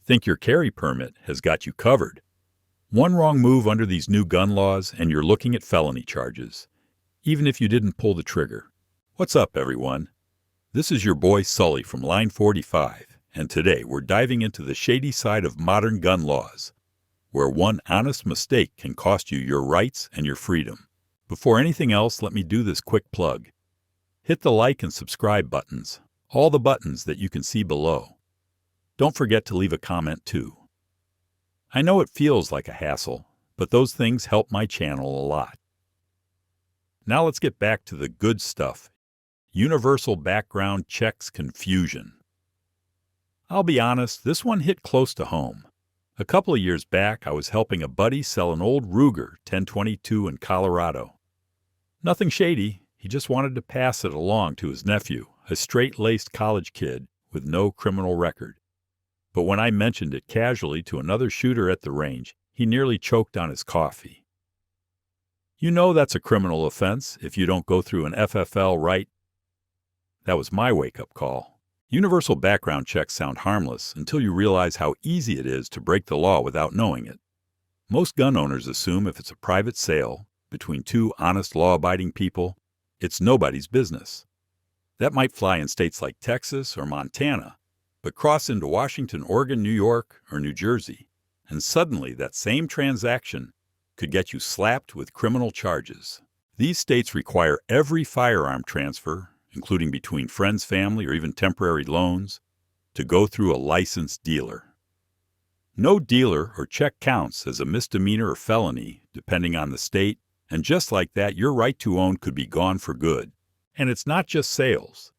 think your carry permit has got you covered. One wrong move under these new gun laws and you're looking at felony charges, even if you didn't pull the trigger. What's up, everyone? This is your boy Sully from Line 45, and today we're diving into the shady side of modern gun laws, where one honest mistake can cost you your rights and your freedom. Before anything else, let me do this quick plug. Hit the like and subscribe buttons, all the buttons that you can see below. Don't forget to leave a comment too. I know it feels like a hassle, but those things help my channel a lot. Now let's get back to the good stuff. Universal background checks confusion. I'll be honest, this one hit close to home. A couple of years back, I was helping a buddy sell an old Ruger 1022 in Colorado. Nothing shady, he just wanted to pass it along to his nephew, a straight-laced college kid with no criminal record. But when I mentioned it casually to another shooter at the range, he nearly choked on his coffee. You know that's a criminal offense if you don't go through an FFL, right? That was my wake-up call. Universal background checks sound harmless until you realize how easy it is to break the law without knowing it. Most gun owners assume if it's a private sale between two honest law-abiding people, it's nobody's business. That might fly in states like Texas or Montana, but cross into Washington, Oregon, New York, or New Jersey, and suddenly that same transaction could get you slapped with criminal charges. These states require every firearm transfer, including between friends, family, or even temporary loans, to go through a licensed dealer. No dealer or check counts as a misdemeanor or felony, depending on the state, and just like that, your right to own could be gone for good. And it's not just sales.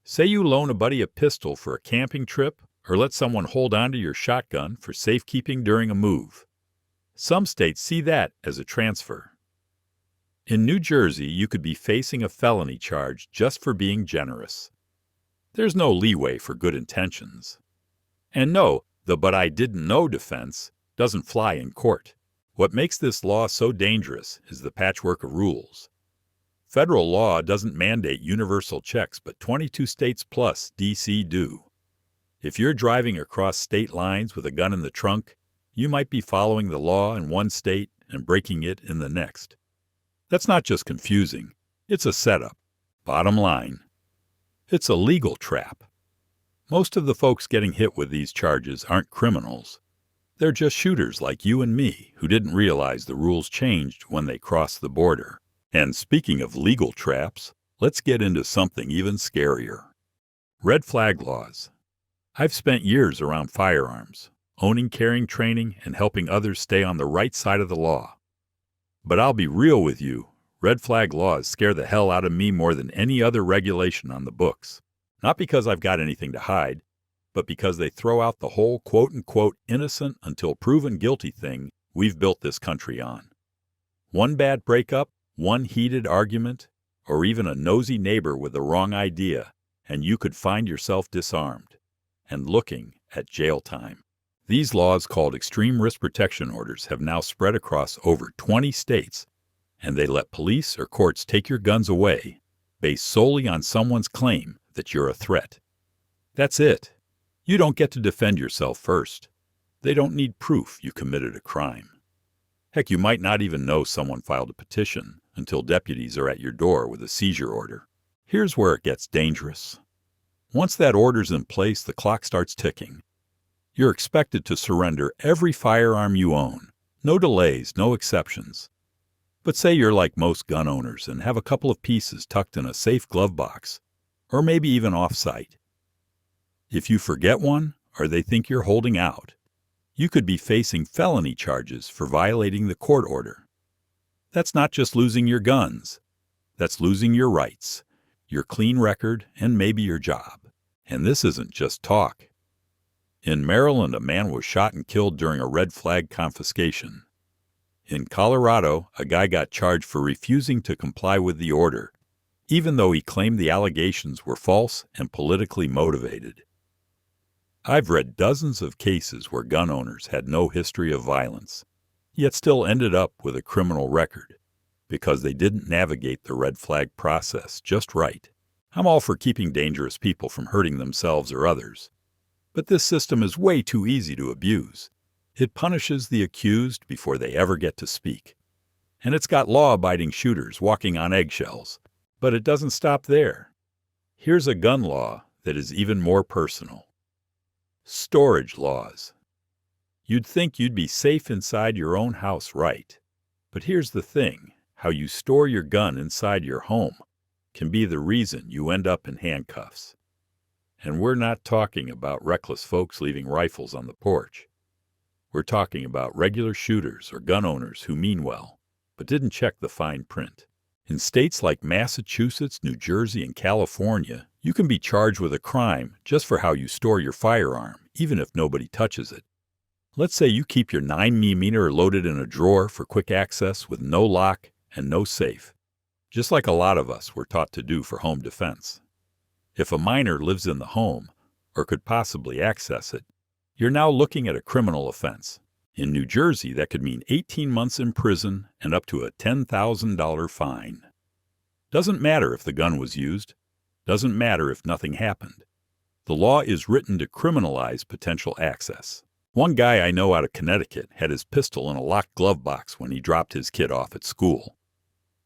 Say you loan a buddy a pistol for a camping trip, or let someone hold onto your shotgun for safekeeping during a move. Some states see that as a transfer. In New Jersey, you could be facing a felony charge just for being generous. There's no leeway for good intentions. And no, the "but I didn't know" defense doesn't fly in court. What makes this law so dangerous is the patchwork of rules. Federal law doesn't mandate universal checks, but 22 states plus D.C. do. If you're driving across state lines with a gun in the trunk, you might be following the law in one state and breaking it in the next. That's not just confusing, it's a setup. Bottom line, it's a legal trap. Most of the folks getting hit with these charges aren't criminals. They're just shooters like you and me who didn't realize the rules changed when they crossed the border. And speaking of legal traps, let's get into something even scarier. Red flag laws. I've spent years around firearms, owning carrying training and helping others stay on the right side of the law. But I'll be real with you, red flag laws scare the hell out of me more than any other regulation on the books. Not because I've got anything to hide, but because they throw out the whole quote-unquote innocent until proven guilty thing we've built this country on. One bad breakup, one heated argument, or even a nosy neighbor with the wrong idea, and you could find yourself disarmed and looking at jail time. These laws, called extreme risk protection orders, have now spread across over 20 states, and they let police or courts take your guns away based solely on someone's claim that you're a threat. That's it. You don't get to defend yourself first. They don't need proof you committed a crime. Heck, you might not even know someone filed a petition until deputies are at your door with a seizure order. Here's where it gets dangerous. Once that order's in place, the clock starts ticking. You're expected to surrender every firearm you own. No delays, no exceptions. But say you're like most gun owners and have a couple of pieces tucked in a safe glove box, or maybe even off-site. If you forget one, or they think you're holding out, you could be facing felony charges for violating the court order. That's not just losing your guns. That's losing your rights, your clean record, and maybe your job. And this isn't just talk. In Maryland, a man was shot and killed during a red flag confiscation. In Colorado, a guy got charged for refusing to comply with the order, even though he claimed the allegations were false and politically motivated. I've read dozens of cases where gun owners had no history of violence, yet still ended up with a criminal record because they didn't navigate the red flag process just right. I'm all for keeping dangerous people from hurting themselves or others, But this system is way too easy to abuse. It punishes the accused before they ever get to speak. And it's got law-abiding shooters walking on eggshells. But it doesn't stop there. Here's a gun law that is even more personal. Storage laws. You'd think you'd be safe inside your own house, right? But here's the thing. How you store your gun inside your home can be the reason you end up in handcuffs. And we're not talking about reckless folks leaving rifles on the porch. We're talking about regular shooters or gun owners who mean well, but didn't check the fine print. In states like Massachusetts, New Jersey, and California, you can be charged with a crime just for how you store your firearm, even if nobody touches it. Let's say you keep your 9mm loaded in a drawer for quick access with no lock and no safe, just like a lot of us were taught to do for home defense. If a minor lives in the home, or could possibly access it, you're now looking at a criminal offense. In New Jersey, that could mean 18 months in prison and up to a $10,000 fine. Doesn't matter if the gun was used. Doesn't matter if nothing happened. The law is written to criminalize potential access. One guy I know out of Connecticut had his pistol in a locked glove box when he dropped his kid off at school.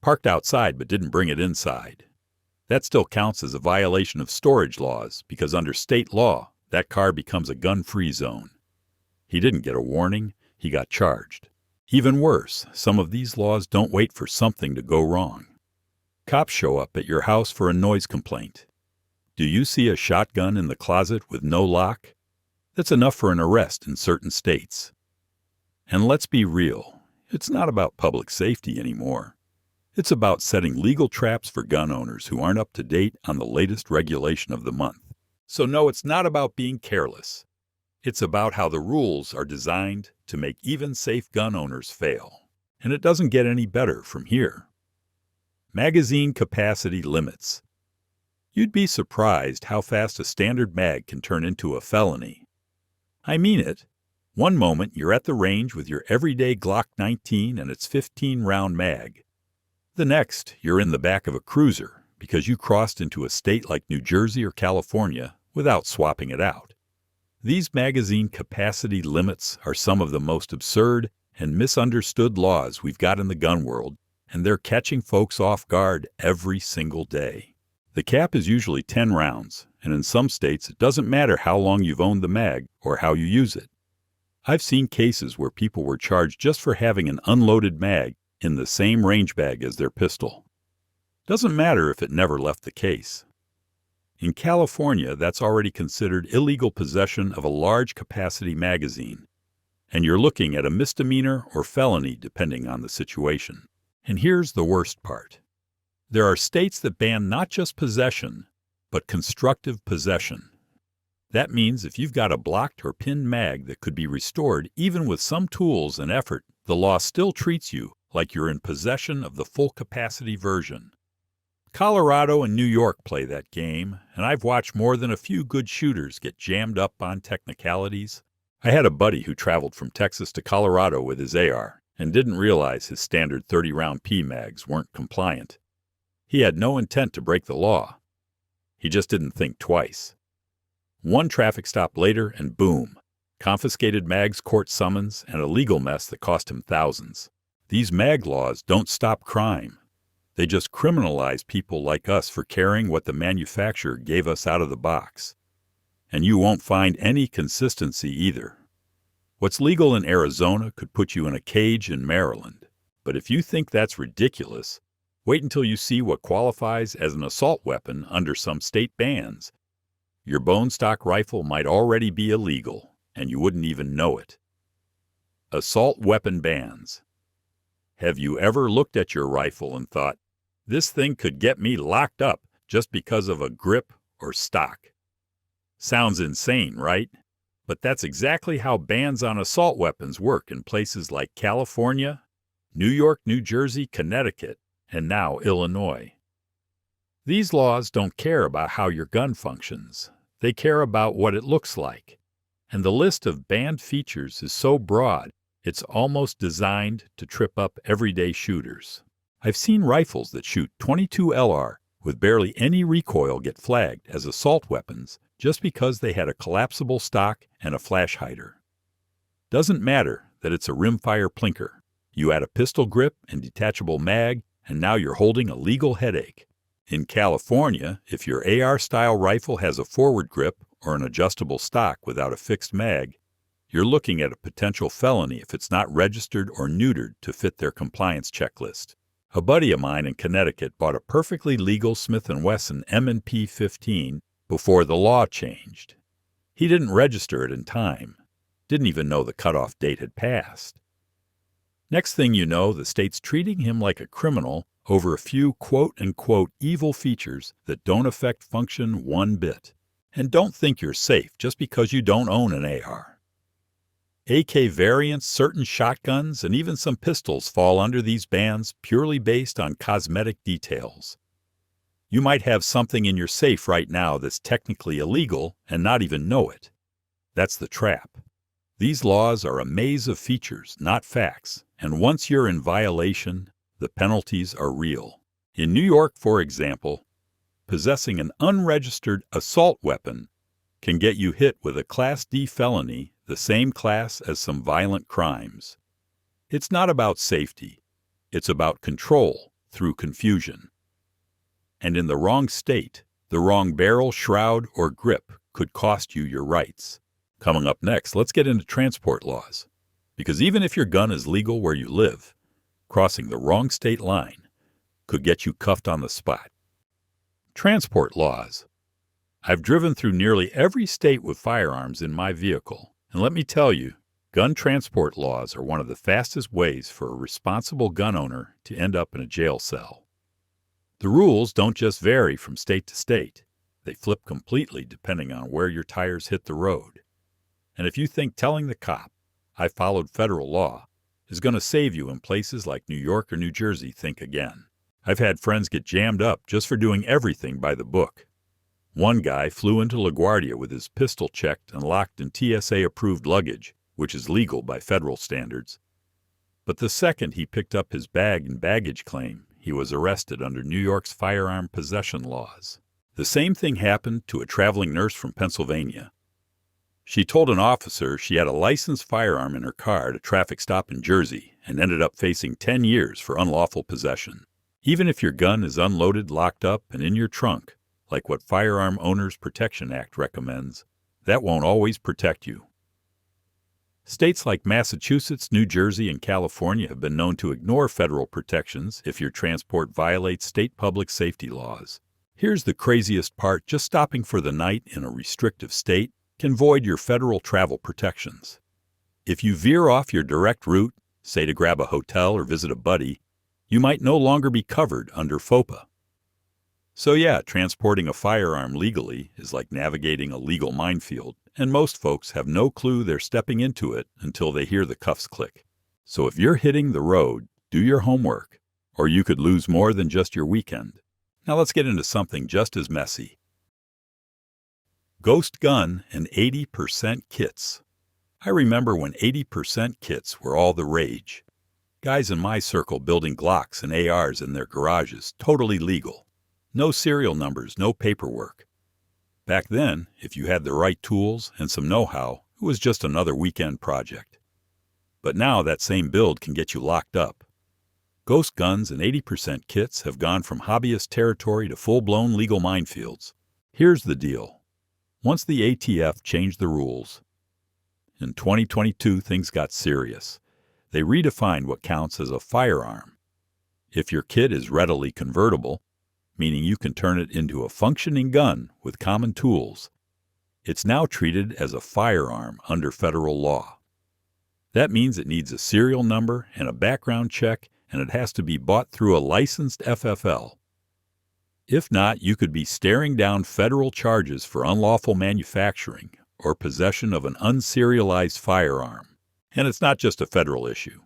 Parked outside but didn't bring it inside. That still counts as a violation of storage laws because under state law, that car becomes a gun-free zone. He didn't get a warning. He got charged. Even worse, some of these laws don't wait for something to go wrong. Cops show up at your house for a noise complaint. Do you see a shotgun in the closet with no lock? That's enough for an arrest in certain states. And let's be real, it's not about public safety anymore. It's about setting legal traps for gun owners who aren't up to date on the latest regulation of the month. So no, it's not about being careless. It's about how the rules are designed to make even safe gun owners fail. And it doesn't get any better from here. Magazine capacity limits. You'd be surprised how fast a standard mag can turn into a felony. I mean it. One moment you're at the range with your everyday Glock 19 and its 15-round mag. The next, you're in the back of a cruiser because you crossed into a state like New Jersey or California without swapping it out. These magazine capacity limits are some of the most absurd and misunderstood laws we've got in the gun world, and they're catching folks off guard every single day. The cap is usually 10 rounds, and in some states it doesn't matter how long you've owned the mag or how you use it. I've seen cases where people were charged just for having an unloaded mag in the same range bag as their pistol. Doesn't matter if it never left the case. In California, that's already considered illegal possession of a large capacity magazine, and you're looking at a misdemeanor or felony depending on the situation. And here's the worst part. There are states that ban not just possession, but constructive possession. That means if you've got a blocked or pinned mag that could be restored even with some tools and effort, the law still treats you like you're in possession of the full capacity version. Colorado and New York play that game, and I've watched more than a few good shooters get jammed up on technicalities. I had a buddy who traveled from Texas to Colorado with his AR and didn't realize his standard 30-round P-mags weren't compliant. He had no intent to break the law. He just didn't think twice. One traffic stop later and boom, confiscated mags, court summons, and a legal mess that cost him thousands. These mag laws don't stop crime. They just criminalize people like us for carrying what the manufacturer gave us out of the box. And you won't find any consistency either. What's legal in Arizona could put you in a cage in Maryland. But if you think that's ridiculous, wait until you see what qualifies as an assault weapon under some state bans. Your bone stock rifle might already be illegal, and you wouldn't even know it. Assault weapon bans. Have you ever looked at your rifle and thought, this thing could get me locked up just because of a grip or stock? Sounds insane, right? But that's exactly how bans on assault weapons work in places like California, New York, New Jersey, Connecticut, and now Illinois. These laws don't care about how your gun functions. They care about what it looks like. And the list of banned features is so broad, it's almost designed to trip up everyday shooters. I've seen rifles that shoot .22 LR with barely any recoil get flagged as assault weapons just because they had a collapsible stock and a flash hider. Doesn't matter that it's a rimfire plinker. You add a pistol grip and detachable mag, and now you're holding a legal headache. In California, if your AR-style rifle has a forward grip or an adjustable stock without a fixed mag, you're looking at a potential felony if it's not registered or neutered to fit their compliance checklist. A buddy of mine in Connecticut bought a perfectly legal Smith & Wesson M&P 15 before the law changed. He didn't register it in time, didn't even know the cutoff date had passed. Next thing you know, the state's treating him like a criminal over a few quote-unquote evil features that don't affect function one bit. And don't think you're safe just because you don't own an AR. AK variants, certain shotguns, and even some pistols fall under these bans purely based on cosmetic details. You might have something in your safe right now that's technically illegal and not even know it. That's the trap. These laws are a maze of features, not facts, and once you're in violation, the penalties are real. In New York, for example, possessing an unregistered assault weapon can get you hit with a Class D felony, the same class as some violent crimes. It's not about safety. It's about control through confusion. And in the wrong state, the wrong barrel, shroud, or grip could cost you your rights. Coming up next, let's get into transport laws. Because even if your gun is legal where you live, crossing the wrong state line could get you cuffed on the spot. Transport laws. I've driven through nearly every state with firearms in my vehicle, and let me tell you, gun transport laws are one of the fastest ways for a responsible gun owner to end up in a jail cell. The rules don't just vary from state to state. They flip completely depending on where your tires hit the road. And if you think telling the cop, "I followed federal law," is going to save you in places like New York or New Jersey, think again. I've had friends get jammed up just for doing everything by the book. One guy flew into LaGuardia with his pistol checked and locked in TSA-approved luggage, which is legal by federal standards. But the second he picked up his bag and baggage claim, he was arrested under New York's firearm possession laws. The same thing happened to a traveling nurse from Pennsylvania. She told an officer she had a licensed firearm in her car at a traffic stop in Jersey and ended up facing 10 years for unlawful possession. Even if your gun is unloaded, locked up, and in your trunk, like what Firearm Owners Protection Act recommends, that won't always protect you. States like Massachusetts, New Jersey, and California have been known to ignore federal protections if your transport violates state public safety laws. Here's the craziest part: just stopping for the night in a restrictive state can void your federal travel protections. If you veer off your direct route, say to grab a hotel or visit a buddy, you might no longer be covered under FOPA. So yeah, transporting a firearm legally is like navigating a legal minefield, and most folks have no clue they're stepping into it until they hear the cuffs click. So if you're hitting the road, do your homework, or you could lose more than just your weekend. Now let's get into something just as messy. Ghost gun and 80% kits. I remember when 80% kits were all the rage. Guys in my circle building Glocks and ARs in their garages, totally legal. No serial numbers, no paperwork. Back then, if you had the right tools and some know-how, it was just another weekend project. But now that same build can get you locked up. Ghost guns and 80% kits have gone from hobbyist territory to full-blown legal minefields. Here's the deal. Once the ATF changed the rules, in 2022 things got serious. They redefined what counts as a firearm. If your kit is readily convertible, meaning you can turn it into a functioning gun with common tools, it's now treated as a firearm under federal law. That means it needs a serial number and a background check, and it has to be bought through a licensed FFL. If not, you could be staring down federal charges for unlawful manufacturing or possession of an unserialized firearm. And it's not just a federal issue.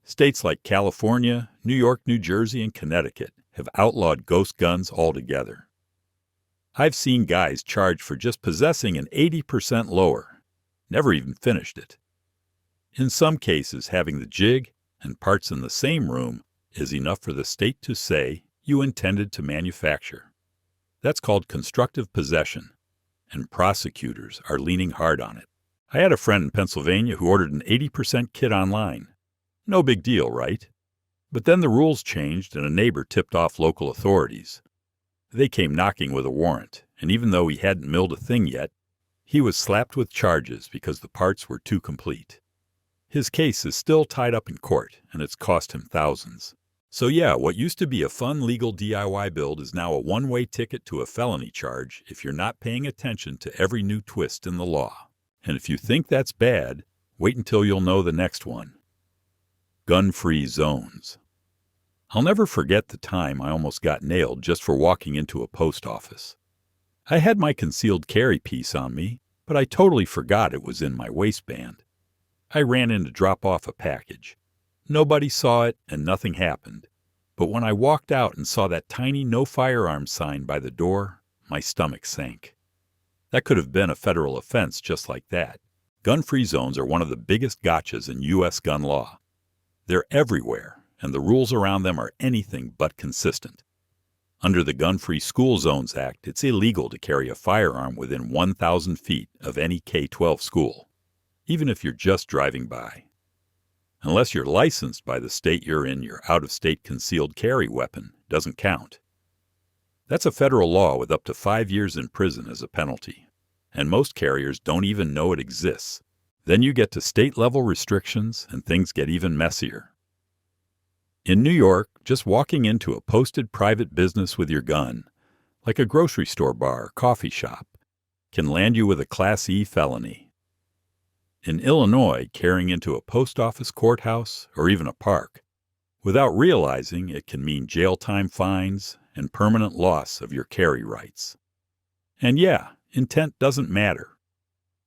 States like California, New York, New Jersey, and Connecticut have outlawed ghost guns altogether. I've seen guys charged for just possessing an 80% lower, never even finished it. In some cases, having the jig and parts in the same room is enough for the state to say you intended to manufacture. That's called constructive possession, and prosecutors are leaning hard on it. I had a friend in Pennsylvania who ordered an 80% kit online. No big deal, right? But then the rules changed and a neighbor tipped off local authorities. They came knocking with a warrant, and even though he hadn't milled a thing yet, he was slapped with charges because the parts were too complete. His case is still tied up in court, and it's cost him thousands. So yeah, what used to be a fun legal DIY build is now a one-way ticket to a felony charge if you're not paying attention to every new twist in the law. And if you think that's bad, wait until you'll know the next one. Gun-free zones. I'll never forget the time I almost got nailed just for walking into a post office. I had my concealed carry piece on me, but I totally forgot it was in my waistband. I ran in to drop off a package. Nobody saw it and nothing happened. But when I walked out and saw that tiny no firearms sign by the door, my stomach sank. That could have been a federal offense just like that. Gun-free zones are one of the biggest gotchas in U.S. gun law. They're everywhere, and the rules around them are anything but consistent. Under the Gun-Free School Zones Act, it's illegal to carry a firearm within 1,000 feet of any K-12 school, even if you're just driving by. Unless you're licensed by the state you're in, your out-of-state concealed carry weapon doesn't count. That's a federal law with up to 5 years in prison as a penalty, and most carriers don't even know it exists. Then you get to state-level restrictions, and things get even messier. In New York, just walking into a posted private business with your gun, like a grocery store bar or coffee shop, can land you with a Class E felony. In Illinois, carrying into a post office, courthouse, or even a park, without realizing it can mean jail time, fines, and permanent loss of your carry rights. And yeah, intent doesn't matter.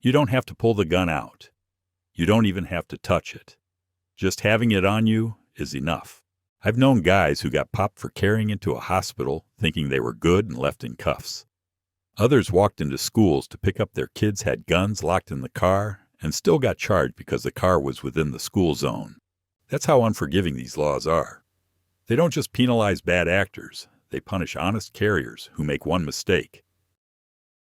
You don't have to pull the gun out. You don't even have to touch it. Just having it on you is enough. I've known guys who got popped for carrying into a hospital thinking they were good and left in cuffs. Others walked into schools to pick up their kids had guns locked in the car and still got charged because the car was within the school zone. That's how unforgiving these laws are. They don't just penalize bad actors, they punish honest carriers who make one mistake.